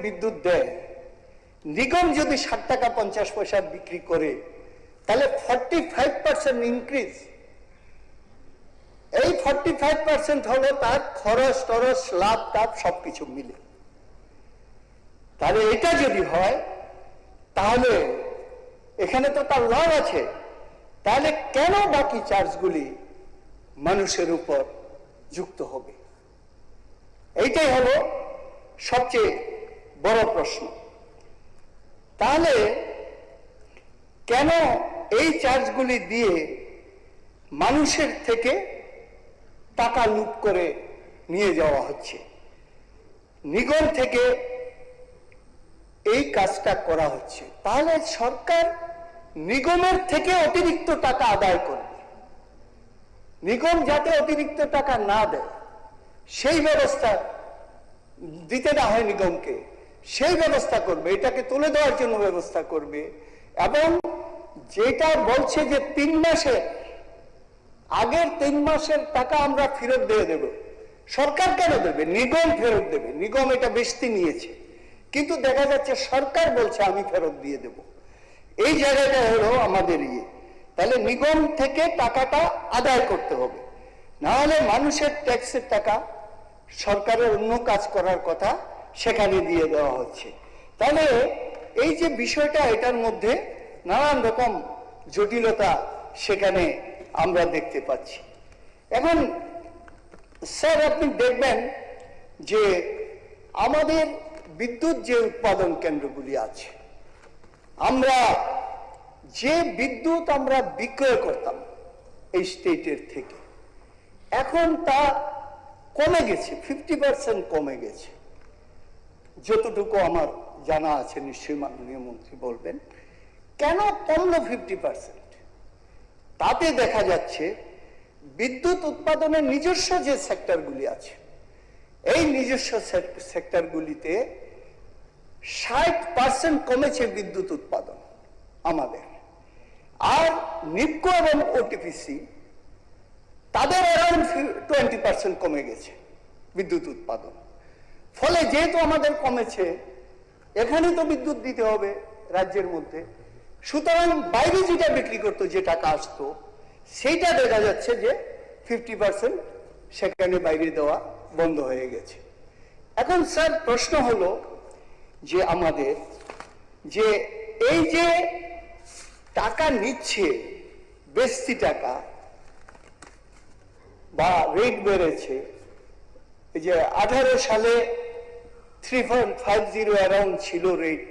বিদ্যুৎ দেয়, নিগম যদি 60 টাকা 50 পয়সা বিক্রি করে, তাহলে 45% ইনক্রিজ। এই 45% হলো তার খরচ টরচ লাভ টাভ সবকিছু মিলে। তাহলে এটা যদি হয়, তাহলে এখানে তো তার লাভ আছে। তাহলে কেন বাকি চার্জগুলি মানুষের উপর যুক্ত হবে? এইটাই হলো সবচেয়ে বড় প্রশ্ন। তাহলে কেন এই চার্জগুলি দিয়ে মানুষের থেকে টাকা লুট করে নিয়ে যাওয়া হচ্ছে? নিগম থেকে এই কাজটা করা হচ্ছে। তাহলে সরকার নিগমের থেকে অতিরিক্ত টাকা আদায় করবে। নিগম যাতে অতিরিক্ত টাকা না দেয়, সেই ব্যবস্থা দিতে না হয় নিগমকে, সেই ব্যবস্থা করবে, এটাকে তুলে দেওয়ার জন্য ব্যবস্থা করবে। এবং যেটা বলছে যে 3 মাসের আগের 3 মাসের টাকা আমরা ফেরত দিয়ে দেব, সরকার কেন দেবে? নিগম ফেরত দেবে। নিগম এটা বেশি নিয়েছে, কিন্তু দেখা যাচ্ছে সরকার বলছে আমি ফেরত দিয়ে দেব। এই জায়গাটা হলো আমাদের তাহলে নিগম থেকে টাকাটা আদায় করতে হবে, না হলে মানুষের ট্যাক্সের টাকা সরকারের অন্য কাজ করার কথা সেখানে দিয়ে দেওয়া হচ্ছে। তাহলে এই যে বিষয়টা, এটার মধ্যে নানান রকম জটিলতা সেখানে আমরা দেখতে পাচ্ছি। এখন স্যার আপনি দেখবেন যে আমাদের বিদ্যুৎ যে উৎপাদন কেন্দ্রগুলি আছে, আমরা যে বিদ্যুৎ আমরা বিক্রয় করতাম এই স্টেটের থেকে, এখন তা কমে গেছে, 50% কমে গেছে। যতটুকু আমার জানা আছে, নিশ্চয়ই মাননীয় মন্ত্রী বলবেন কেন কমলো 50%। তাতে দেখা যাচ্ছে বিদ্যুৎ উৎপাদনের নিজস্ব যে সেক্টরগুলি আছে, এই নিজস্ব সেক্টরগুলিতে 60% কমেছে বিদ্যুৎ উৎপাদন আমাদের। আর নিপকো এবং ওটিপিসি তাদের অ্যারাউন্ড 20% কমে গেছে বিদ্যুৎ উৎপাদন। ফলে যেহেতু আমাদের কমেছে, এখানে তো বিদ্যুৎ দিতে হবে রাজ্যের মধ্যে, সুতরাং বাইরে যেটা বিক্রি করতো, যে টাকা আসতো, সেইটা দেখা যাচ্ছে যে 50% সেখানে বাইরে দেওয়া বন্ধ হয়ে গেছে। এখন স্যার প্রশ্ন হলো যে আমাদের যে এই যে টাকা নিচ্ছে, বেশি টাকা বা রেট বেড়েছে, এই যে 18 সালে 3.50 অ্যারাউন্ড ছিল রেট,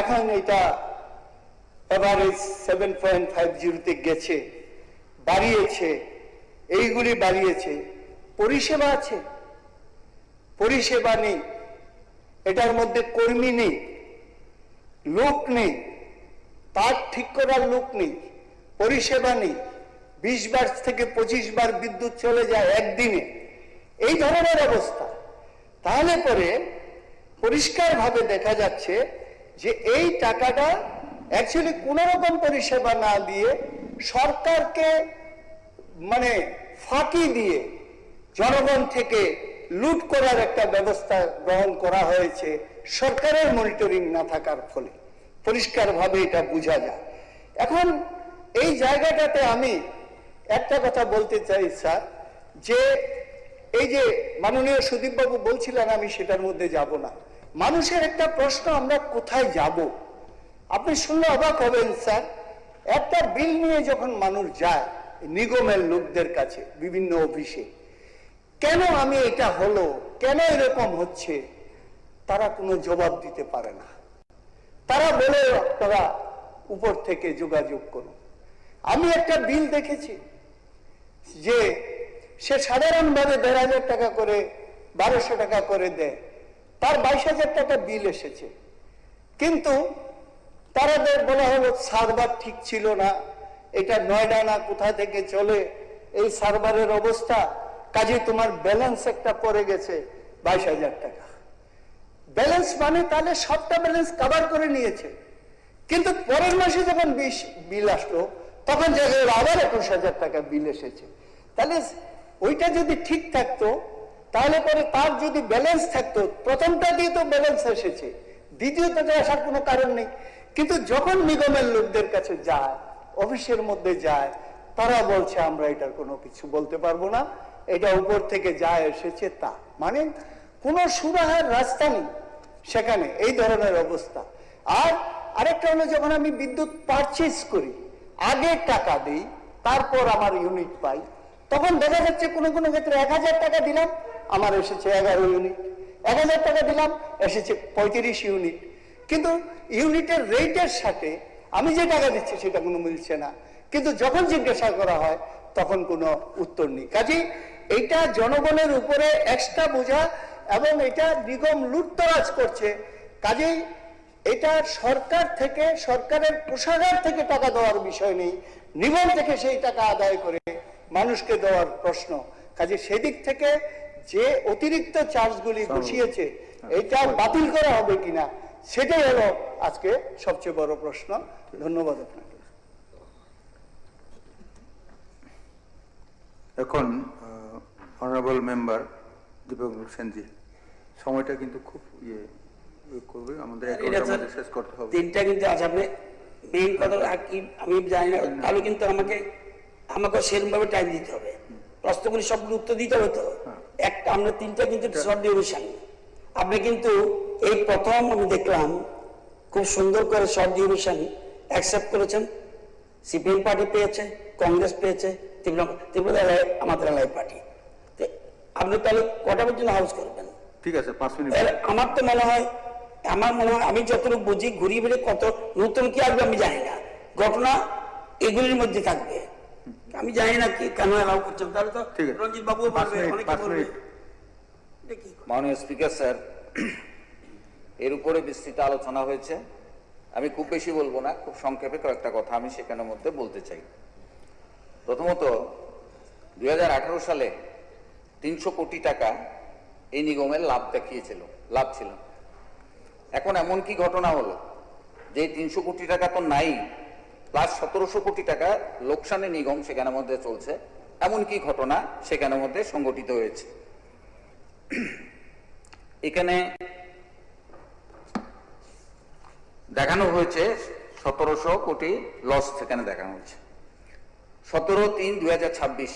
এখন এটা এভারেজ 7.50-তে গেছে, বাড়িয়েছে, এইগুলি বাড়িয়েছে। পরিষেবা আছে? পরিষেবা নেই, এটার মধ্যে কর্মী নেই, লোক নেই, তার ঠিক করার লোক নেই, পরিষেবা নেই। 20 বার থেকে 25 বার বিদ্যুৎ চলে যায় একদিনে, এই ধরনের অবস্থা। তাহলে পরে পরিষ্কারভাবে দেখা যাচ্ছে যে এই টাকাটা অ্যাকচুয়ালি কোন রকম পরিষেবা না দিয়ে সরকারকে মানে ফাঁকি দিয়ে জনগণ থেকে লুট করার একটা ব্যবস্থা গ্রহণ করা হয়েছে, সরকারের মনিটরিং না থাকার ফলে পরিষ্কারভাবে এটা বোঝা যায়। এখন এই জায়গাটাতে আমি একটা কথা বলতে চাই স্যার, যে এই যে মাননীয় সুদীপ বাবু বলছিলেন, আমি সেটার মধ্যে যাব না। মানুষের একটা প্রশ্ন, আমরা কোথায় যাব? আপনি শুনলে অবাক হবেন স্যার, একটা বিল নিয়ে যখন মানুষ যায় নিগমের লোকদের কাছে বিভিন্ন অফিসে, কেন আমি এটা হলো, কেন এরকম হচ্ছে, তারা কোনো জবাব দিতে পারে না। তারা বলে আপনারা উপর থেকে যোগাযোগ করুন। আমি একটা বিল দেখেছি যে সে সাধারণভাবে 1500 টাকা করে 1200 টাকা করে দেয়, তার 22,000 টাকা বিল এসেছে। কিন্তু তারাদের বলা হলো সার্ভার ঠিক ছিল না, এটা নয়ডা না কোথা থেকে চলে এই সার্ভারের অবস্থা, কাজে তোমার ব্যালেন্স একটা পড়ে গেছে 22,000 টাকা। ব্যালেন্স মানে তাহলে সবটা ব্যালেন্স কভার করে নিয়েছে, কিন্তু পরের মাসে যখন বিল আসলো তখন জায়গায় আবার 21,000 টাকা বিল এসেছে। তাহলে ওইটা যদি ঠিক থাকতো তাহলে পরে তার যদি ব্যালেন্স থাকতো, প্রথমটা দিয়ে তো ব্যালেন্স এসেছে, দ্বিতীয়টাতে আসার কোনো কারণ নেই। কিন্তু যখন নিগমের লোকদের কাছে যায়, অফিসের মধ্যে যায়, তারা বলছে আমরা এটার কোনো কিছু বলতে পারবো না, এটা উপর থেকে যা এসেছে তা। মানে কোনো সুরাহার রাস্তা নেই সেখানে, এই ধরনের অবস্থা। আর আরেকটা হলো, যখন আমি বিদ্যুৎ পারচেজ করি, আগে টাকা দিই, তারপর আমার ইউনিট পাই, তখন দেখা যাচ্ছে কোনো কোনো ক্ষেত্রে 1000 টাকা দিলাম, আমার এসেছে 11 ইউনিট, 1000 টাকা দিলাম, এসেছে 35 ইউনিট। কিন্তু ইউনিটের রেটের সাথে আমি যে টাকা দিচ্ছি সেটা কোনো মিলছে না। কিন্তু যখন জিজ্ঞাসা করা হয় তখন কোনো উত্তর নেই। কাজেই এইটা জনগণের উপরে এক্সট্রা বোঝা, এবং এটা নিগম লুটতরাজ করছে। কাজেই এটা সরকার থেকে, সরকারের কোষাগার থেকে টাকা দেওয়ার বিষয় নেই, নিগম থেকে সেই টাকা আদায় করে মানুষকে দেওয়ার প্রশ্ন। কাজে সেদিক থেকে যে অতিরিক্ত চার্জগুলি বসিয়েছে, এটা বাতিল করা হবে কিনা, সেটাই হলো আজকে সবচেয়ে বড় প্রশ্ন। ধন্যবাদ আপনাকে। এখন অনারেবল মেম্বার দীপক সেনজি, সময়টা কিন্তু খুব করবে, আমাদের শেষ করতে হবে। তিনটা কিন্তু আজ আপনি মেইন কথা কি আমি জানি না, তাহলে কিন্তু আমাকে সেরকম ভাবে টাইম দিতে হবে, প্রশ্নগুলি সবগুলো উত্তর দিতে হবে। তো একটা আমরা তিনটা কিন্তু শর্ট ডিউরেশন, আপনি কিন্তু এই প্রথম আমি দেখলাম খুব সুন্দর করে শর্ট ডিউরেশন অ্যাকসেপ্ট করেছেন। সিপিএম পার্টি পেয়েছে, কংগ্রেস পেয়েছে, ত্রিপুরা আমাদের এলাই পার্টি। আপনি তাহলে কটা পর্যন্ত হাউস করবেন? ঠিক আছে, 5 মিনিট। আমার তো মনে হয়, আমি যতটুকু বুঝি, ঘুরিয়ে ফিরে কত নতুন কি আসবে আমি জানি না, ঘটনা এগুলির মধ্যে থাকবে। আমি জানি না কি কেন অ্যালাউ করছেন, তাহলে তো রঞ্জিত বাবু বলবে, অনেকে বলবে। মাননীয় স্পিকার স্যার, এর উপরে বিস্তৃত আলোচনা হয়েছে। আমি খুব বেশি বলবো না, খুব সংক্ষেপে কয়েকটা কথা আমি সেখানের মধ্যে বলতে চাই। প্রথমত, 2018 সালে 300 কোটি টাকা এই নিগমের লাভ ছিল। এখন এমন কি ঘটনা হলো যে 300 কোটি টাকা তো নাই, প্লাস 1700 কোটি টাকা লোকসানে নিগম সেখানের মধ্যে চলছে। এমন কি ঘটনা সেখানের মধ্যে সংগঠিত হয়েছে? এখানে দেখানো হয়েছে 1700 কোটি লস, সেখানে দেখানো হয়েছে 17/3/2026।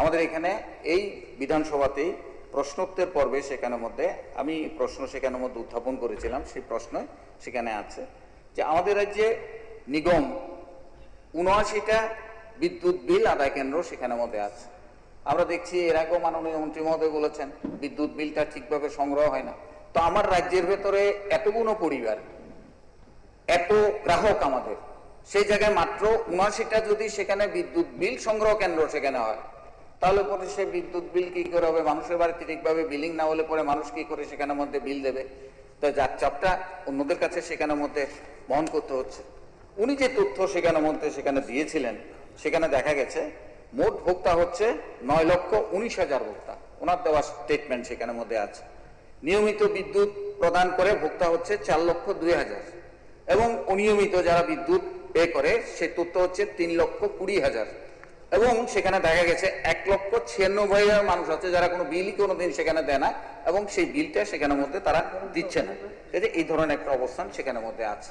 আমাদের এখানে এই বিধানসভাতেই প্রশ্নোত্তর পর্বে সেখানের মধ্যে আমি প্রশ্ন সেখানের মধ্যে উত্থাপন করেছিলাম। সেই প্রশ্ন সেখানে আছে যে আমাদের রাজ্যে নিগম 79টা বিদ্যুৎ বিল আদায় কেন্দ্র সেখানের মধ্যে আছে। আমরা দেখছি এর আগেও মাননীয় মন্ত্রী মহোদয় বলেছেন বিদ্যুৎ বিলটা ঠিকভাবে সংগ্রহ হয় না। তো আমার রাজ্যের ভেতরে এতগুলো পরিবার, এত গ্রাহক আমাদের, সেই জায়গায় মাত্র 79টা যদি সেখানে বিদ্যুৎ বিল সংগ্রহ কেন্দ্র সেখানে হয়, তাহলে পরে সেই বিদ্যুৎ বিল কি করে হবে? মানুষের বাড়িতে ঠিকভাবে বিলিং না হলে পরে মানুষ কি করে সেখানের মধ্যে বিল দেবে? তো যার চাপটা অন্যদের কাছে সেখানের মধ্যে বহন করতে হচ্ছে। উনি যে তথ্য সেখানের মধ্যে সেখানে দিয়েছিলেন, সেখানে দেখা গেছে মোট ভোক্তা হচ্ছে 9,19,000 ভোক্তা। ওনার দেওয়া স্টেটমেন্ট সেখানের মধ্যে আছে। নিয়মিত বিদ্যুৎ প্রদান করে ভোক্তা হচ্ছে 4,02,000, এবং অনিয়মিত যারা বিদ্যুৎ পে করে সে তথ্য হচ্ছে 3,20,000। এবং সেখানে দেখা গেছে 1,96,000 মানুষ আছে যারা কোনো বিলই কোনোদিন সেখানে দেয় না, এবং সেই বিলটা সেখানের মধ্যে তারা দিচ্ছে না। এই ধরনের একটা অবস্থান সেখানের মধ্যে আছে।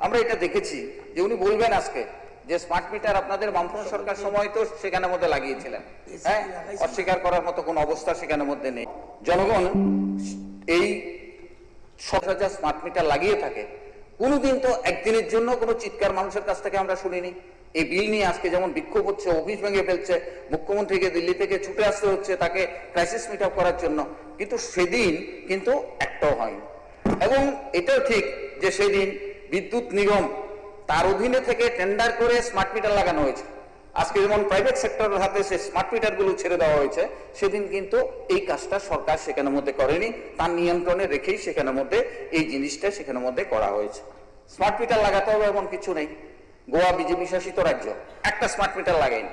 আমরা এটা দেখেছি যে উনি বলবেন আজকে যে স্মার্ট মিটার আপনাদের বামফ্রন্ট সরকার সময় তো সেখানের মধ্যে লাগিয়েছিলেন। হ্যাঁ, অস্বীকার করার মতো কোনো অবস্থা সেখানের মধ্যে নেই। জনগণ এই 100,000 স্মার্ট মিটার লাগিয়ে থাকে, কোনোদিন তো একদিনের জন্য কোনো চিৎকার মানুষের কাছ থেকে আমরা শুনিনি। এই বিল নিয়ে আজকে যেমন বিক্ষোভ হচ্ছে, অফিস ভেঙে ফেলছে, মুখ্যমন্ত্রীকে দিল্লি থেকে ছুটে আসতে হচ্ছে তাকে ক্রাইসিস মিট আপ করার জন্য, কিন্তু সেদিন কিন্তু একটাও হয়নি। এবং এটাও ঠিক যে সেদিন বিদ্যুৎ নিগম তার অধীনে থেকে টেন্ডার করে স্মার্ট মিটার লাগানো হয়েছে। আজকে যেমন প্রাইভেট সেক্টরের হাতে সে স্মার্ট মিটারগুলো ছেড়ে দেওয়া হয়েছে, সেদিন কিন্তু এই কাজটা সরকার সেখানের মধ্যে করেনি, তার নিয়ন্ত্রণে রেখেই সেখানের মধ্যে এই জিনিসটা সেখানের মধ্যে করা হয়েছে। স্মার্ট মিটার লাগাতে হবে এমন কিছু নেই। গোয়া বিজেপি শাসিত রাজ্য, একটা স্মার্ট মিটার লাগায়নি,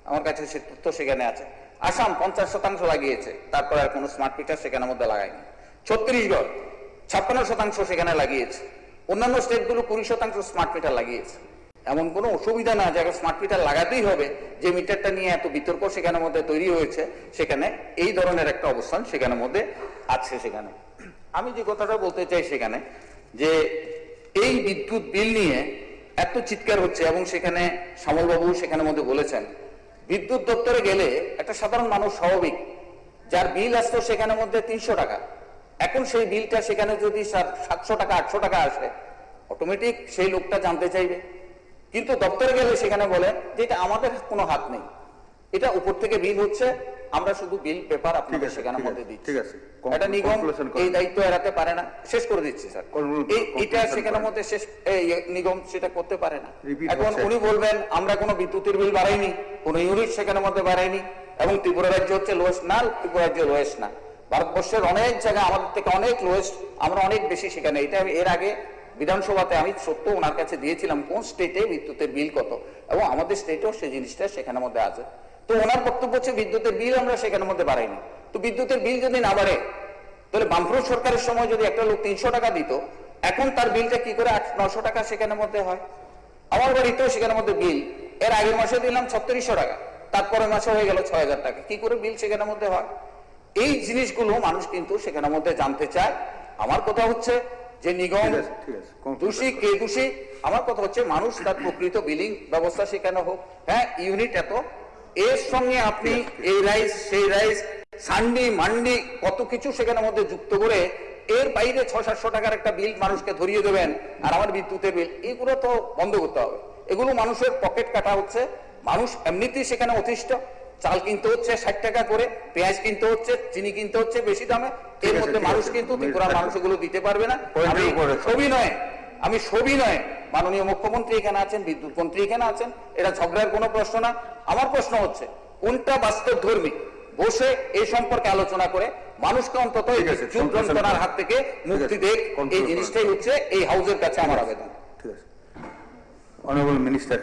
আমার কাছে সে তথ্য সেখানে আছে। আসাম 50% লাগিয়েছে, তারপর আর কোনো স্মার্ট মিটার সেখানের মধ্যে লাগায়নি। ছত্তিশগড় 56% সেখানে লাগিয়েছে। অন্যান্য স্টেটগুলো 20% স্মার্ট মিটার লাগিয়েছে। এমন কোনো অসুবিধা না যে স্মার্ট মিটার লাগাতেই হবে, যে মিটারটা নিয়ে এত বিতর্ক সেখানের মধ্যে তৈরি হয়েছে, সেখানে এই ধরনের একটা অবস্থান সেখানের মধ্যে আছে। সেখানে আমি যে কথাটা বলতে চাই সেখানে যে এই বিদ্যুৎ বিল নিয়ে এত চিৎকার হচ্ছে, এবং সেখানে শ্যামলবাবু সেখানের মধ্যে বলেছেন বিদ্যুৎ দপ্তরে গেলে একটা সাধারণ মানুষ স্বাভাবিক যার বিল আসতো সেখানের মধ্যে 300 টাকা, এখন সেই বিলটা সেখানে যদি 700 টাকা 800 টাকা আসে, অটোমেটিক সেই লোকটা জানতে চাইবে। কিন্তু দপ্তরে গেলে সেখানে বলে যে এটা আমাদের কোনো হাত নেই, এটা উপর থেকে বিল হচ্ছে, আমরা শুধু বিল পেপার আপনাদের সেখানের মধ্যে দিচ্ছি। ঠিক আছে, এটা নিগম এই দায়িত্ব এড়াতে পারে না। শেষ করে দিচ্ছি স্যার, এটা সেখানের মধ্যে শেষ, নিগম সেটা করতে পারে না। এখন উনি বলবেন আমরা কোনো বিদ্যুতের বিল বাড়াইনি, কোনো ইউনিট সেখানের মধ্যে বাড়াইনি, এবং ত্রিপুরা রাজ্য হচ্ছে লোয়েস্ট না, ত্রিপুরা রাজ্য লোয়েস্ট না, ভারতবর্ষের অনেক জায়গায় আমাদের থেকে অনেক লোয়েস্ট, আমরা অনেক বেশি সেখানে। এটা এর আগে বিধানসভাতে আমি সত্য ওনার কাছে দিয়েছিলাম কোন স্টেটে বিদ্যুতের বিল কত, এবং আমাদের স্টেটেও সেই জিনিসটা সেখানের মধ্যে আছে। তো ওনার বক্তব্য হচ্ছে বিদ্যুতের বিল আমরা সেখানের মধ্যে বাড়াইনি। তো বিদ্যুতের বিল যদি না বাড়ে, তাহলে বামফ্রন্ট সরকারের সময় যদি একটা লোক 300 টাকা দিত, এখন তার বিলটা কি করে 800-900 টাকা সেখানের মধ্যে হয়? আমার বাড়িতেও সেখানের মধ্যে বিল এর আগের মাসে দিলাম 3600 টাকা, তারপরের মাসে হয়ে গেল 6000 টাকা, কি করে বিল সেখানের মধ্যে হয়? এই জিনিসগুলো মানুষ কিন্তু সেখানের মধ্যে জানতে চায়। আমার কথা হচ্ছে যে নিগম দোষী কে দোষী, আমার কথা হচ্ছে মানুষ তার প্রকৃত বিলিং ব্যবস্থা সেখানে হোক। হ্যাঁ, ইউনিট এত, এর সঙ্গে আপনি এই রাইস সেই রাইস সান্ডি মান্ডি কত কিছু সেখানের মধ্যে যুক্ত করে এর বাইরে 600-700 টাকার একটা বিল মানুষকে ধরিয়ে দেবেন, আর আমার বিদ্যুতের বিল, এগুলো তো বন্ধ করতে হবে। এগুলো মানুষের পকেট কাটা হচ্ছে। মানুষ এমনিতেই সেখানে অতিষ্ঠ, চাল কিনতে হচ্ছে 60 টাকা করে, পেঁয়াজ কিনতে হচ্ছে, চিনি কিনতে হচ্ছে বেশি দামে, এর মধ্যে মানুষ কিন্তু ত্রিপুরার মানুষ এগুলো দিতে পারবে না। আমি সবই নয়, মাননীয় মুখ্যমন্ত্রী এখানে আছেন, বিদ্যুৎ মন্ত্রী এখানে আছেন, এটা ঝগড়ার কোনো প্রশ্ন না। আমার প্রশ্ন হচ্ছে কোনটা বাস্তব ধর্মী, বসে এই সম্পর্কে আলোচনা করে মানুষকে অন্তত যন্ত্রণার হাত থেকে মুক্তি দেখ, এই জিনিসটাই হচ্ছে এই হাউসের কাছে আমার আবেদন। ঠিক আছে, অনারেবল মিনিস্টার।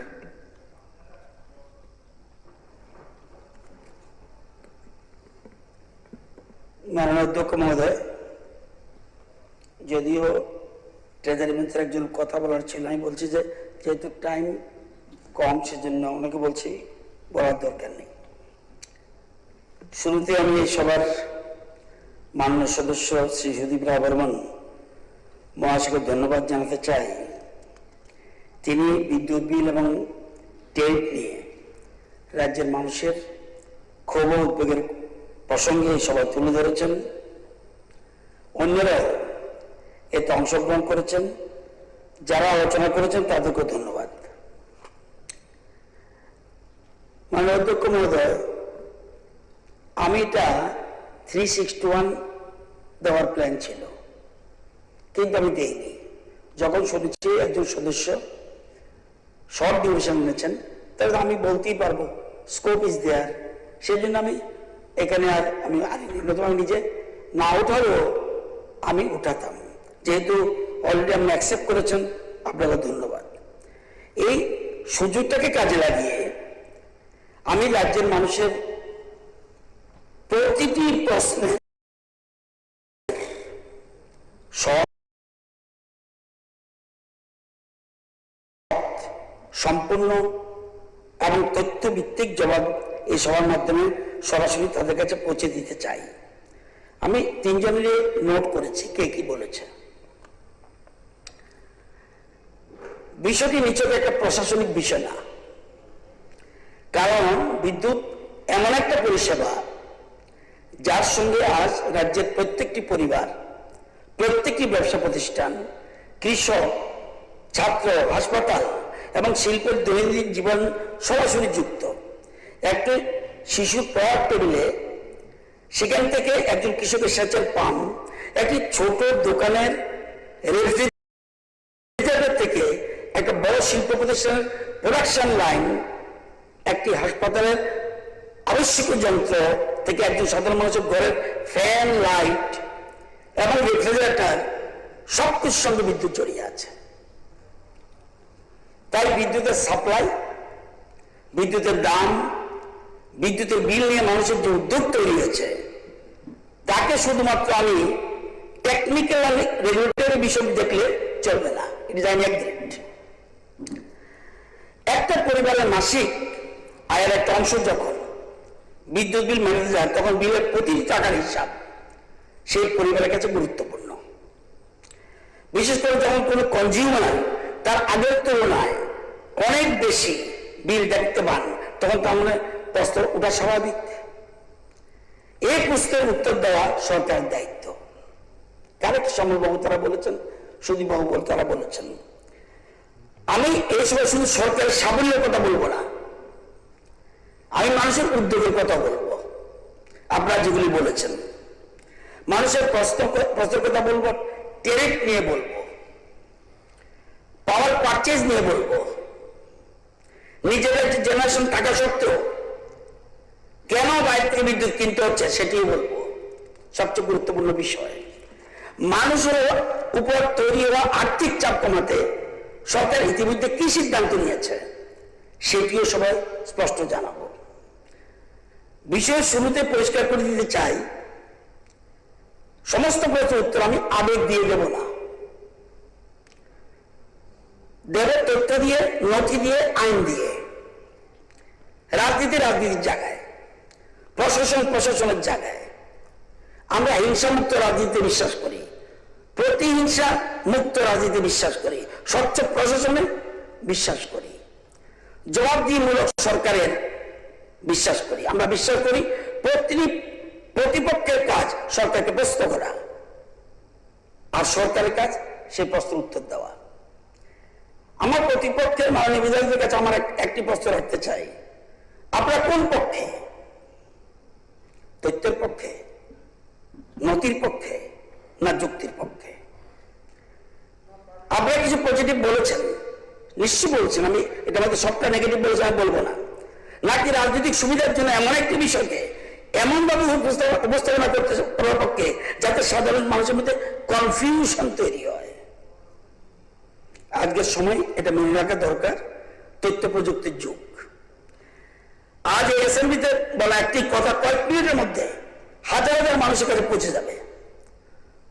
মাননীয় অধ্যক্ষ মহোদয়, যদিও ট্রেজারি মন্ত্রীর একজন কথা বলার ছিল, আমি বলছি যে যেহেতু টাইম কম সেজন্য ওনাকে বলছি বলার দরকার নেই। শুরুতে আমি এই সবার মাননীয় সদস্য শ্রী সুদীপ রায় বর্মন মহাশয়কে ধন্যবাদ জানাতে চাই। তিনি বিদ্যুৎ বিল এবং টেট নিয়ে রাজ্যের মানুষের ক্ষোভ ও উদ্বেগের প্রসঙ্গে এই সবাই তুলে ধরেছেন। অন্যরাও এতে অংশগ্রহণ করেছেন, যারা আলোচনা করেছেন তাদেরকে ধন্যবাদ। মাননীয় অধ্যক্ষ মহোদয়, আমি এটা 361 দেওয়ার প্ল্যান ছিল, কিন্তু আমি দেইনি। যখন শুনেছি একজন সদস্য শর্ট ডিউরেশন নিয়েছেন, তাহলে আমি বলতেই পারবো স্কোপ ইজ দেয়ার, সেই জন্য আমি এখানে আর আমি আনিনি। নতুন আমি নিজে না উঠালেও আমি উঠাতাম, যেহেতু অলরেডি আপনি অ্যাকসেপ্ট করেছেন, আপনাকে ধন্যবাদ। এই সুযোগটাকে কাজে লাগিয়ে আমি রাজ্যের মানুষের প্রতিটি প্রশ্নে সম্পূর্ণ এবং তথ্যভিত্তিক জবাব এই সবার মাধ্যমে সরাসরি তাদের কাছে পৌঁছে দিতে চাই। আমি তিনজনেরই নোট করেছি কে কি বলেছে। বিষয়টি নিচে একটা প্রশাসনিক বিষয় না, কারণ বিদ্যুৎ এমন একটা পরিষেবা যার সঙ্গে আজ রাজ্যের প্রত্যেকটি পরিবার, প্রত্যেকটি ব্যবসা প্রতিষ্ঠান, কৃষক, ছাত্র, হাসপাতাল এবং শিল্পের দৈনন্দিন জীবন সরাসরি যুক্ত। একটি শিশুর পড়ার টেবিলে সেখান থেকে একজন কৃষকের সেচের পাম্প, একটি ছোট দোকানের রেফ্রিজারেটর থেকে একটা বড় শিল্প প্রতিষ্ঠানের প্রোডাকশন লাইন, একটি হাসপাতালের আবশ্যকীয় যন্ত্র থেকে একজন সাধারণ মানুষের ঘরের ফ্যান, লাইট এবং রেফ্রিজারেটর, সবকিছুর সঙ্গে বিদ্যুৎ জড়িয়ে আছে। তাই বিদ্যুতের সাপ্লাই, বিদ্যুতের দাম, বিদ্যুতের বিল নিয়ে মানুষের যে উদ্যোগ তৈরি হয়েছে, তাকে শুধুমাত্র আমি টেকনিক্যাল রেগুলেটরি বিষয় দেখলে চলবে না। It is an agreement. একটা পরিবারের মাসিক আয়ের একটা অংশ যখন বিদ্যুৎ বিল মেটাতে যায়, তখন বিলের প্রতি টাকার হিসাব সেই পরিবারের কাছে গুরুত্বপূর্ণ। বিশেষ করে যখন কোনো কনজিউমার তার আগের তুলনায় অনেক বেশি বিল দেখতে পান, তখন তার মানে প্রশ্ন ওঠা স্বাভাবিক। এই প্রশ্নের উত্তর দেওয়া সরকারের দায়িত্ব। কারেক্ট সমরবাবু তারা বলেছেন, সুদীপ বাবু তারা বলেছেন। আমি এই সময় শুধু সরকারের সাফল্যের কথা বলবো না, আমি মানুষের উদ্যোগের কথা বলবো। আপনারা যেগুলি বলেছেন, মানুষের প্রশ্নের কথা বলবো, টেরিফ নিয়ে বলবো, পাওয়ার পারচেজ নিয়ে বলবো, নিজেদের জেনারেশন থাকা সত্ত্বেও কেন বাইরে থেকে বিদ্যুৎ কিনতে হচ্ছে সেটিও বলবো। সবচেয়ে গুরুত্বপূর্ণ বিষয়, মানুষের উপর তৈরি হওয়া আর্থিক চাপ কমাতে সরকার ইতিমধ্যে কি সিদ্ধান্ত নিয়েছে সেটিও সবাই স্পষ্ট জানাবো। বিষয়ের শুরুতে পরিষ্কার করে দিতে চাই, সমস্ত প্রশ্নের উত্তর আমি আবেগ দিয়ে দেব না, দেব তথ্য দিয়ে, নথি দিয়ে, আইন দিয়ে। রাজনীতি রাজনীতির জায়গায়, প্রশাসন প্রশাসনের জায়গায়। আমরা হিংসামুক্ত রাজনীতিতে বিশ্বাস করি, প্রতিহিংসা মুক্ত রাজনীতি বিশ্বাস করি, স্বচ্ছ প্রশাসনে বিশ্বাস করি, জবাবদিহিমূলক সরকারের বিশ্বাস করি। আমরা বিশ্বাস করি প্রতিপক্ষের কাজ সরকারকে প্রশ্ন করা, আর সরকারের কাজ সেই প্রশ্নের উত্তর দেওয়া। আমার প্রতিপক্ষের মাননীয় বিধায়কদের কাছে আমার একটি প্রশ্ন রাখতে চাই, আপনারা কোন পক্ষে? তথ্যের পক্ষে, নথির পক্ষে, না যুক্তির পক্ষে? আপনারা কিছু পজিটিভ বলেছেন, নিশ্চয়ই বলছেন, আমি এটা আমাদের সবটা নেগেটিভ বলেছে আমি বলবো না। নাকি রাজনৈতিক সুবিধার জন্য এমন একটি বিষয়কে এমনভাবে উপস্থাপনা করতে পক্ষে যাতে সাধারণ মানুষের মধ্যে কনফিউশন তৈরি হয়। আজকের সময় এটা মনে রাখা দরকার, তথ্য প্রযুক্তির যুগ। আজ এই অ্যাসেম্বলিতে বলা একটি কথা কয়েক মিনিটের মধ্যে হাজার হাজার মানুষের কাছে পৌঁছে যাবে।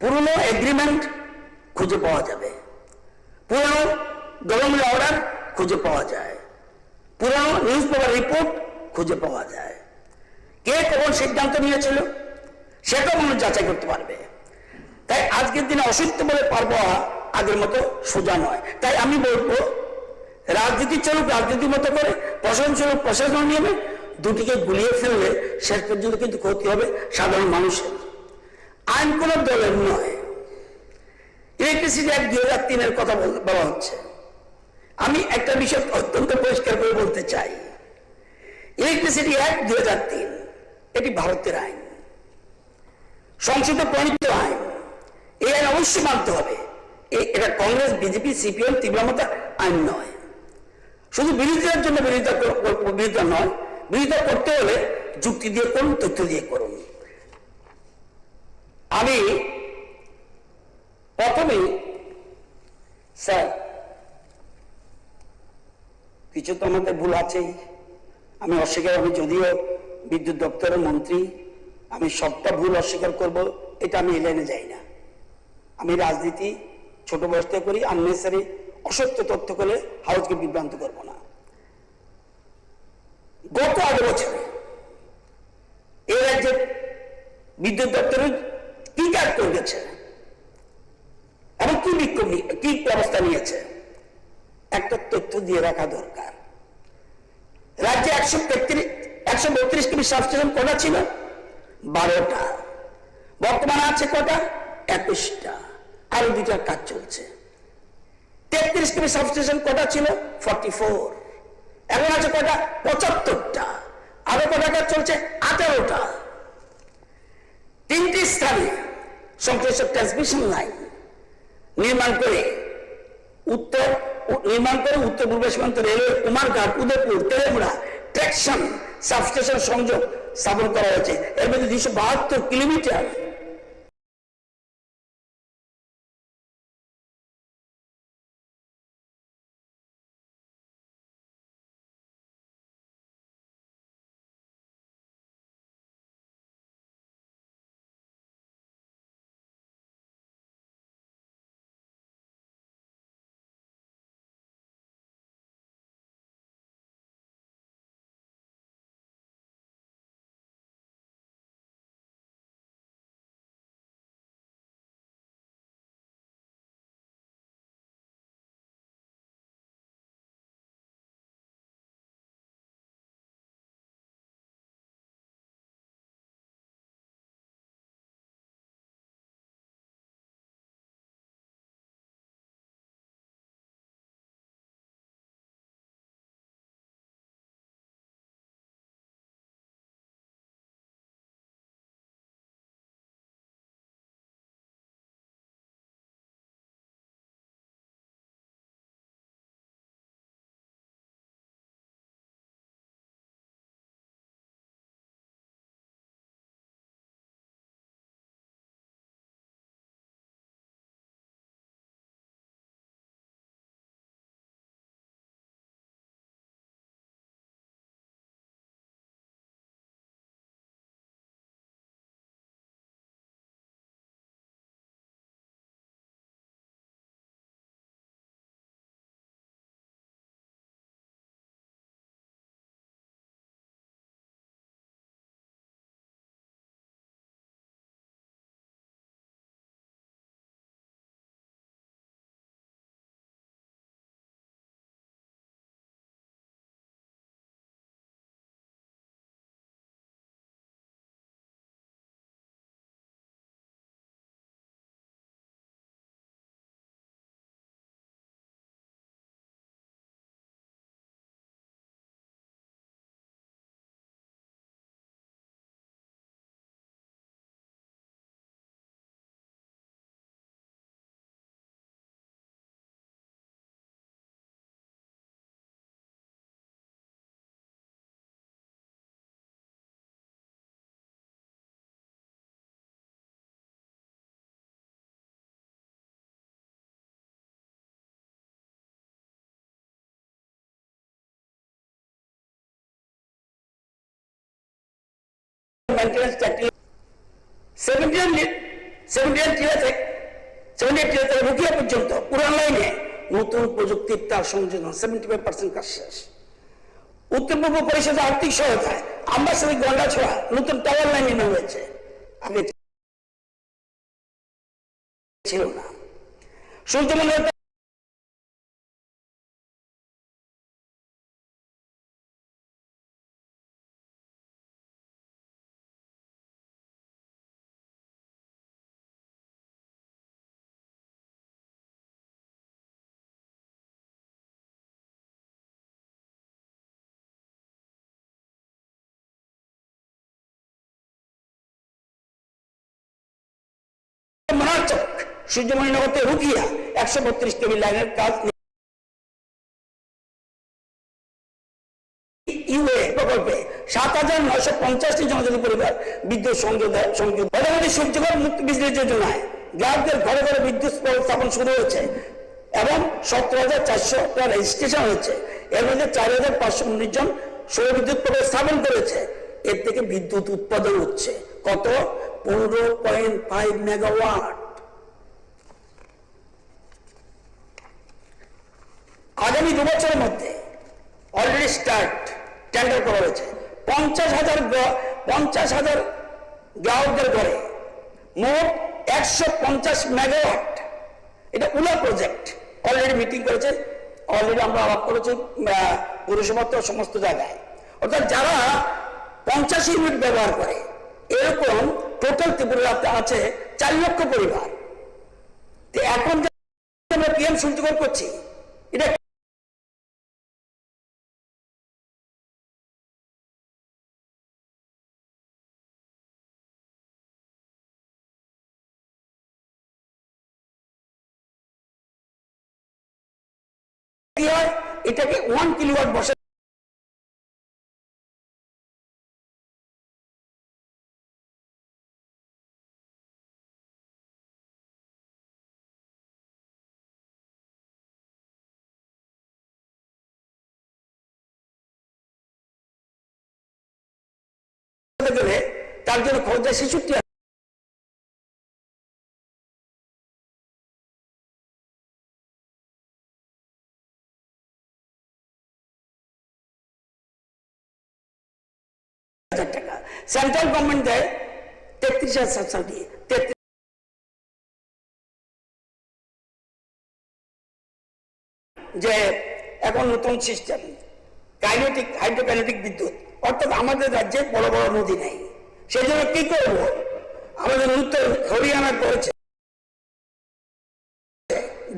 পুরনো এগ্রিমেন্ট খুঁজে পাওয়া যাবে, পুরনো গভর্নমেন্ট অর্ডার খুঁজে পাওয়া যায়, পুরনো নিউজ পেপার রিপোর্ট খুঁজে পাওয়া যায়। কে কখন সিদ্ধান্ত নিয়েছিল সেটা মানুষ যাচাই করতে পারবে। তাই আজকের দিনে অসত্য বলে পারবো আগের মতো সোজা নয়। তাই আমি বলবো, রাজনীতি চলুক রাজনীতির মতো করে, প্রশাসন চলুক প্রশাসন নিয়মে, দুটিকে গুলিয়ে ফেললে শেষ পর্যন্ত কিন্তু ক্ষতি হবে সাধারণ মানুষের। আইন কোন দলের নয়। ইলেকট্রিসিটি অ্যাক্ট 2003-এর কথা বলা হচ্ছে। আমি একটা বিষয় অত্যন্ত পরিষ্কার করে বলতে চাই, ইলেকট্রিসিটি অ্যাক্ট 2003 এটি ভারতের আইন, সংসদে প্রণীত আইন। এই আইন অবশ্যই মানতে হবে। এটা কংগ্রেস, বিজেপি, সিপিএম তীব্রমতা আইন নয়। শুধু বিরোধিতার জন্য বিরোধিতা নয়, বিরোধিতা করতে হলে যুক্তি দিয়ে করুন, তথ্য দিয়ে করুন। আমি প্রথমে স্যার, কিছু তো আমাদের ভুল আছেই, আমি অস্বীকার, আমি যদিও বিদ্যুৎ দপ্তরের মন্ত্রী, আমি সবটা ভুল অস্বীকার করব, এটা আমি এই লাইনে যাই না। আমি রাজনীতি ছোট বয়স থেকে করি, আননেসারি অসত্য তথ্য করলে হাউসকে বিভ্রান্ত করব না। গত 8 বছরে এই রাজ্যের বিদ্যুৎ দপ্তরের কি কাজ করে গেছে এবং কি বিক্ষোভ, কি ব্যবস্থা নিয়েছে, একটা তথ্য দিয়ে রাখা দরকার। রাজ্যে 132 কেবি সাবস্টেশন কটা ছিল? 12টা। বর্তমানে আছে কটা? 21টা। আরো 2টার কাজ চলছে। 33 কেবি সাবস্টেশন কটা ছিল? 44। এখন আছে কটা? 75টা। আরো কটা কাজ চলছে? 18টা। 3টি স্থানে সংশ্লিষ্ট ট্রান্সমিশন লাইন নির্মাণ করে উত্তর পূর্ব সীমান্ত railway Kumarghat, Udaipur, Telemura traction substation সংযোগ স্থাপন করা হয়েছে। এর মধ্যে 272 কিলোমিটার মেনটেন্যান্স 78 টিলা থেকে রুকিয়া পর্যন্ত পুরান লাইনে নতুন প্রযুক্তির তার সংযোজন 75% কাজ শেষ। উত্তর পূর্ব পরিষদের আর্থিক সহায়তায় আম্বাসারি গন্ডাছড়া নতুন টাওয়ার লাইন নির্মাণ হয়েছে, আগে ছিল না। সূর্যমন্দির মনারচক সূর্যমণিনগর থেকে রুকিয়া 132 কেবি লাইনের কাজ প্রকল্পে 7,950টি জনজাতি পরিবার বিদ্যুৎ সংযোগ। সূর্যঘর মুক্ত বিজলি যোজনায় গ্রাহকদের ঘরে ঘরে বিদ্যুৎ স্থাপন শুরু হয়েছে এবং 17,400টা রেজিস্ট্রেশন হয়েছে। এর মধ্যে 4,519 জন সৌর বিদ্যুৎ প্রকল্প স্থাপন করেছে। এর থেকে বিদ্যুৎ উৎপাদন হচ্ছে কত? 15.5 মেগাওয়াট। আগামী 2 বছরের মধ্যে অলরেডি টেন্ডার করা হয়েছে 50,000 গ্রাহকদের ঘরে মোট 150 মেগাওয়াট। এটা উলা প্রজেক্ট অলরেডি মিটিং করেছে, অলরেডি আমরা আলাপ করেছি পুরসভা সমস্ত জায়গায়। অর্থাৎ যারা 50 ইউনিট ব্যবহার করে এরকম টোটাল ত্রিপুরাতে আছে 4 লক্ষ পরিবার। এখন আমরা পিএম সূর্যঘর করছি, এটা এটাকে 1 কিলোওয়াট বসে গেলে তার জন্য খরচ যায় 66 টাকা। সেন্ট্রাল গভর্নমেন্ট দেয় 33,000 সাবসিডি। যে এখন নতুন সিস্টেম হাইড্রোকাইনেটিক বিদ্যুৎ, অর্থাৎ আমাদের রাজ্যে বড় বড় নদী নেই, সেই জন্য কি করব? আমাদের উত্তর হরিয়ানা করেছে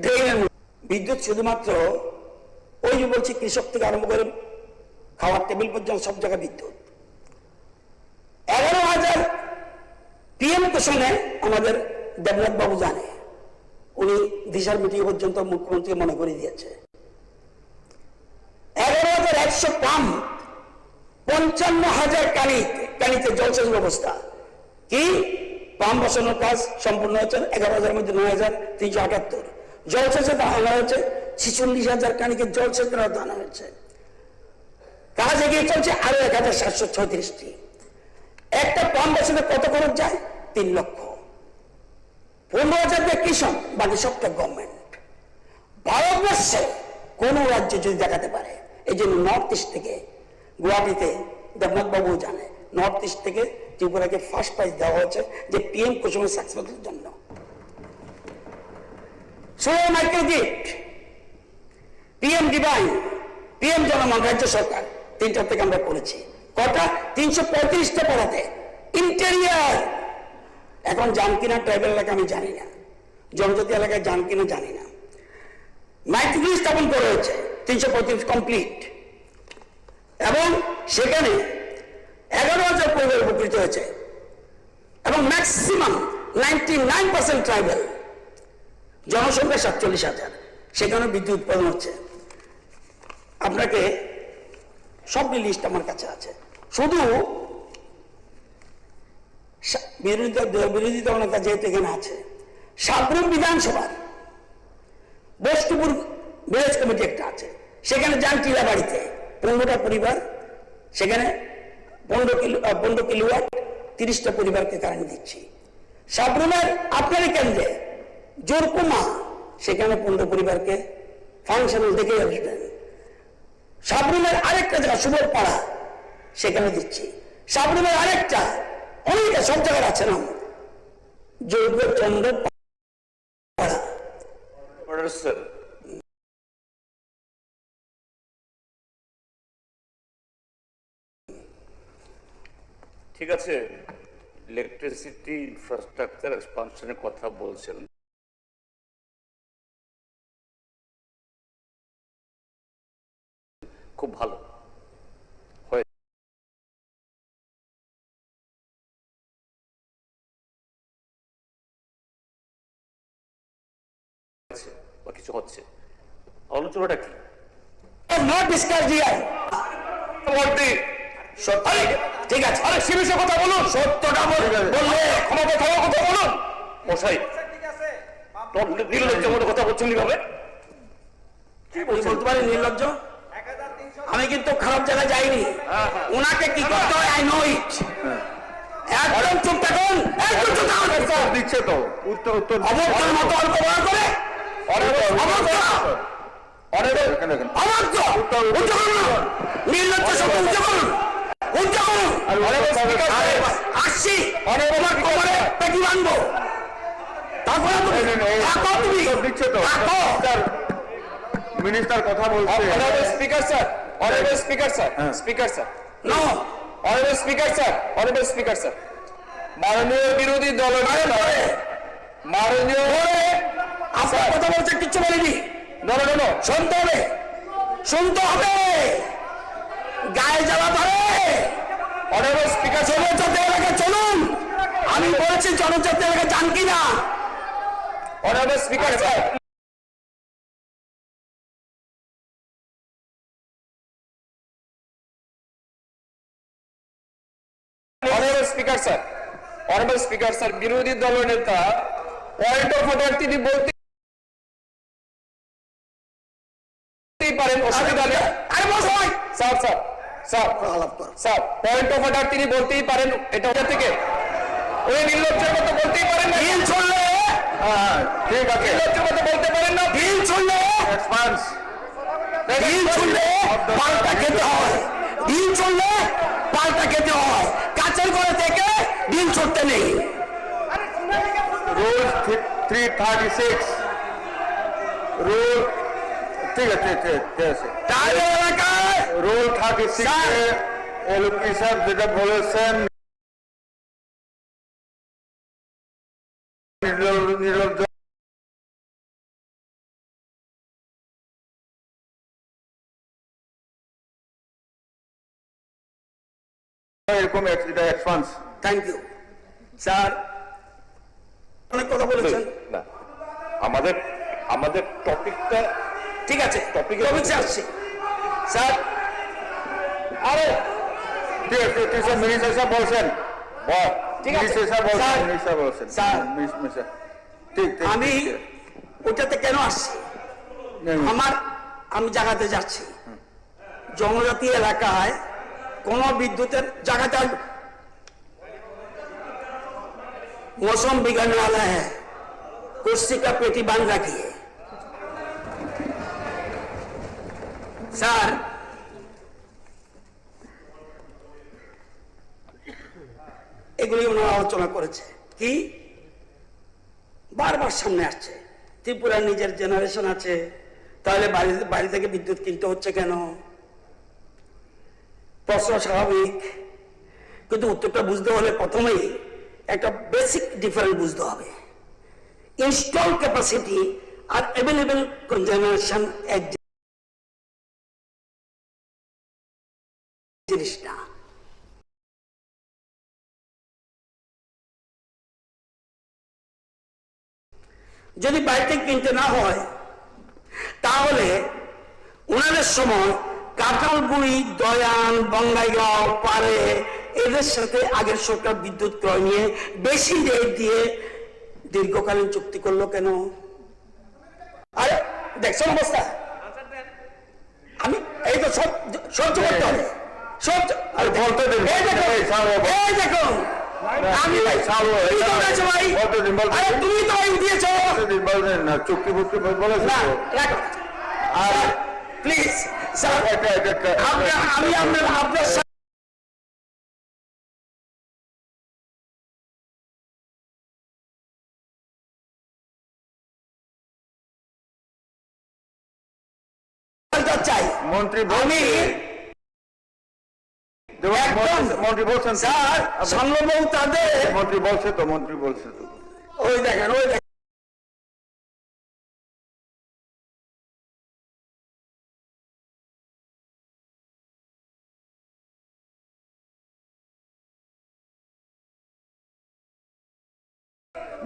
ড্রেনের বিদ্যুৎ শুধুমাত্র ওই যে বলছি কৃষক থেকে আরম্ভ করে খাওয়ার টেবিল পর্যন্ত সব জায়গায় বিদ্যুৎ। 11,000 পিএম কুশনে আমাদের দেবনাথ বাবু জানে, উনি দিশার মিটিং পর্যন্ত মুখ্যমন্ত্রী মনে করে দিয়েছে। 11,100 পাম্প, 55,000 কানিতে জলসেচ ব্যবস্থা। কি পাম্প বসানোর কাজ সম্পূর্ণ হয়েছে 11,000 মধ্যে 9,378। জলসেচে আনা হয়েছে 46,000 কানিকে জলসেচ আনা হয়েছে। কাজ এগিয়ে চলছে আরো 1,736টি। একটা পাম্প বসাতে কত খরচ যায়? 3 লক্ষ। 15,000 দিয়ে কৃষক, বাকি সবটা গভর্নমেন্ট। ভারতবর্ষে কোন রাজ্য যদি দেখাতে পারে, এই জন্য নর্থ ইস্ট থেকে গুয়াহাটিতে দেবনাথ বাবু জানে, নর্থ ইস্ট থেকে ত্রিপুরাকে ফার্স্ট প্রাইজ দেওয়া হয়েছে যে পিএম কুসুমের সাকসেসের জন্য। Solar মাইক্রোগ্রিড, PM divine, PM Janman, রাজ্য সরকার 3টা থেকে আমরা করেছি। কটা? 335টা পড়াতে। ইন্টেরিয়ার এখন যান কিনা ট্রাইবেল এলাকা আমি জানি না, জনজাতি এলাকায় যান কিনা জানি না। মাইক্রোগ্রিড স্থাপন করা হয়েছে 335 কমপ্লিট, এবং সেখানে 11,000 পরিবার উপকৃত হয়েছে, এবং ম্যাক্সিমাম 99% ট্রাইবেল, জনসংখ্যা 47,000, সেখানে বিদ্যুৎ উৎপাদন হচ্ছে। আপনাকে সব লিস্ট আমার কাছে আছে। শুধু বিরোধী দল নেতা যেহেতু এখানে আছে, সাবরুম বিধানসভার বস্তুপুর ভিলেজ কমিটি একটা আছে, সেখানে যান টিলা বাড়িতে 15টা পরিবার, সেখানে 15 কিলোওয়াট 30টা পরিবারকে কারেন্ট দিচ্ছি। সাবরুমের আপনারই কেন্দ্রে জোরকুমা, সেখানে 15 পরিবারকে ফাংশনাল দেখে আসবেন। সাবরুমের আরেকটা জায়গা সুবরপাড়া, সেখানে দিচ্ছি। সাবরুমের আরেকটা, অনেকে সব জায়গায় আছে না, জৈবচন্দ্র পাড়া। ঠিক আছে, ইলেকট্রিসিটি ইনফ্রাস্ট্রাকচার এক্সপানশনের কথা বলছেন, খুব ভালো হয়েছে বা কিছু হচ্ছে। আলোচনাটা কি? নট ডিসকাস ডিআই সত্যি ঠিক আছে, আরে সে বিষয়ে কথা বলুন, সত্যটা বললে ক্ষমতা থাকার কথা বলুন। মশাই নির্লজ্জের মতো কথা বলছেন কিভাবে? কি বলছেন? বলতে পারি নির্লজ্জ? আমি কিন্তু খারাপ জায়গায় যাইনি। ওনাকে কি করতে হয় আই নো ইট। একদম চুপ থাকুন, একদম চুপ থাকুন। দিচ্ছে তো উত্তর উত্তর অবক্ষের মতো অল্প বড় করে নির্লজ্জ শব্দ উচ্চ করুন, উচ্চ করুন। আসছি তোমার কোমরে পেটি বাঁধবো, তারপরে দিচ্ছে তো মিনিস্টার কথা বলছে। Speaker sir, honourable speaker sir, speaker sir, no honourable speaker sir, honourable speaker sir, মাননীয় বিরোধী দল মাননীয় আপনার কথা বলছে, কিচ্ছু বলিনি। শুনতে হবে, শুনতে হবে, গায়ে জ্বালা ধরে। অনারেবল স্পিকার জনজাতি এলাকায় চলুন, আমি বলেছি জনজাতি এলাকায় যান কিনা। Honourable speaker sir, honourable speaker sir, honourable speaker sir, বিরোধী দলের নেতা পয়েন্ট অফ অর্ডার তিনি বলতেই পারেন, অসুবিধা নেই। আরে বস ভাই, sir sir sir sir point of order তিনি বলতেই পারেন, এটা ওদের থেকে ওই নির্লজ্জের মতো বলতেই পারেন না। বিল চললে, ঠিক আছে, নির্লজ্জের মতো বলতে পারেন না। বিল চললে, এক্সপান্স বিল চললে পাল্টা খেতে হয়, বিল চললে পাল্টা খেতে হয়। কাছের ঘরে থেকে বিল ছুটতে নেই। রুল 336 রুল, ঠিক আছে ঠিক আছে, তাদের এলাকায় রুল 36 এলপি সাহেব যেটা বলেছেন নির্লজ্জ এরকম এটা এক্সপান্স। থ্যাংক ইউ স্যার, অনেক কথা বলেছেন। না, আমাদের আমাদের টপিকটা ঠিক আছে, টপিকে আসছি স্যার। আরে ঠিক আছে, ঠিক আছে, মিনিস্টার সাহেব বলছেন, ঠিক আছে, মিনিস্টার সাহেব বলছেন, স্যার, মিনিস্টার বলছেন, স্যার, মিনিস্টার ঠিক ঠিক আমি ওটাতে কেন আসছি, আমি জায়গাতে যাচ্ছি। জনজাতি এলাকায় কোন বিদ্যুতের জায়গাতে मौसम बिगड़ने वाला है, कुर्सी का पेटी बांध रखिए। স্যার, এগুলি ওনারা আলোচনা করেছে, কি বারবার সামনে আসছে। ত্রিপুরার নিজের জেনারেশন আছে, তাহলে বাড়ি থেকে বিদ্যুৎ কিনতে হচ্ছে কেন? প্রশ্ন স্বাভাবিক, কিন্তু উত্তরটা বুঝতে হলে প্রথমেই একটা বেসিক ডিফারেন্স বুঝতে হবে। ইনস্টল ক্যাপাসিটি আর অ্যাভেলেবল কনজারভেশন এক জিনিস না। যদি বাড়িতে কিনতে না হয়, তাহলে ওনাদের সময় কাঁঠালগুড়ি, দয়ান, বঙ্গাইগাঁও, পারে এদের সাথে আগের সরকার বিদ্যুৎ ক্রয় নিয়ে বেশি রেট দিয়ে দীর্ঘকালীন চুক্তি করলো কেন? আরে দেখছেন অবস্থা, আমি এই তো সহ্য করতে হবে, সহ্য বলতে দেবেন। এই দেখুন আমি ভাই তুমি তো উঠেছো ভাই, আরে তুমি তো ভাই উঠিয়েছো বলবেন না, চুক্তিভুক্তি বলেছে না তো। রাখো আর প্লিজ স্যার আমি আপনার সাথে চাই মন্ত্রী আমি মন্ত্রী বলছেন স্যার সামলাবো তাদের মন্ত্রী বলছে তো, মন্ত্রী বলছে তো। ওই দেখেন ওই দেখেন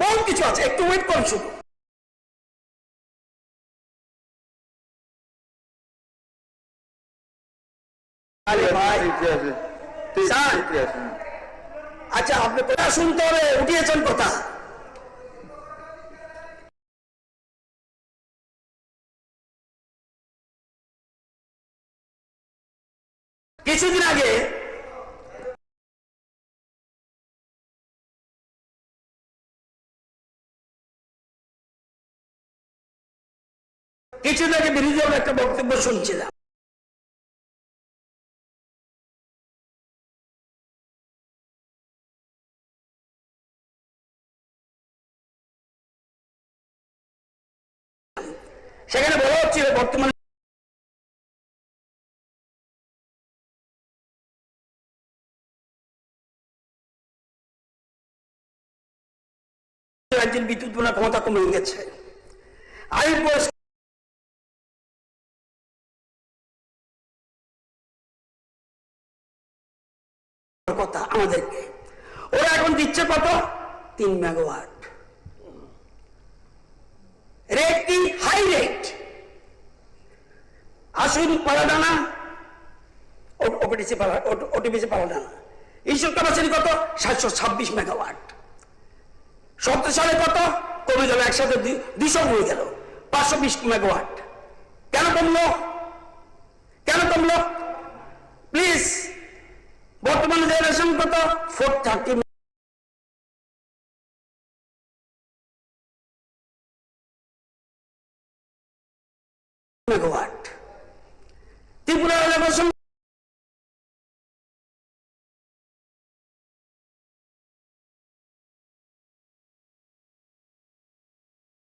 বহুত কিছু আছে, একটু ওয়েট করুন শুধু। আরে ভাই ঠিক আছে, স্যার। ঠিক আছে। আচ্ছা আপনি কথা শুনতে হবে, উঠিয়েছেন কথা। কিছুদিন আগে বিরোধী দলের একটা বক্তব্য শুনছিলাম, সেখানে বলা হচ্ছিল বর্তমানে রাজ্যের বিদ্যুৎ উৎপাদন ক্ষমতা কমে গেছে। আমি কথা আমাদেরকে ওরা এখন দিচ্ছে কত, 3 মেগাওয়াট। রেট কি? High rate. আসুন পালাডানা, ওটিপিসি পালাডানা ইস্যুর ক্যাপাসিটি কত, 726 মেগাওয়াট। 17 সালে কত কমে গেল, একসাথে 200 হয়ে গেল, 520 মেগাওয়াট। কেন কমলো? কেন কমলো? প্লিজ, বর্তমানে জেনারেশন কত, 430 মেগাওয়াট। ত্রিপুরা জেনারেশন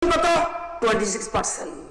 কত, 26%।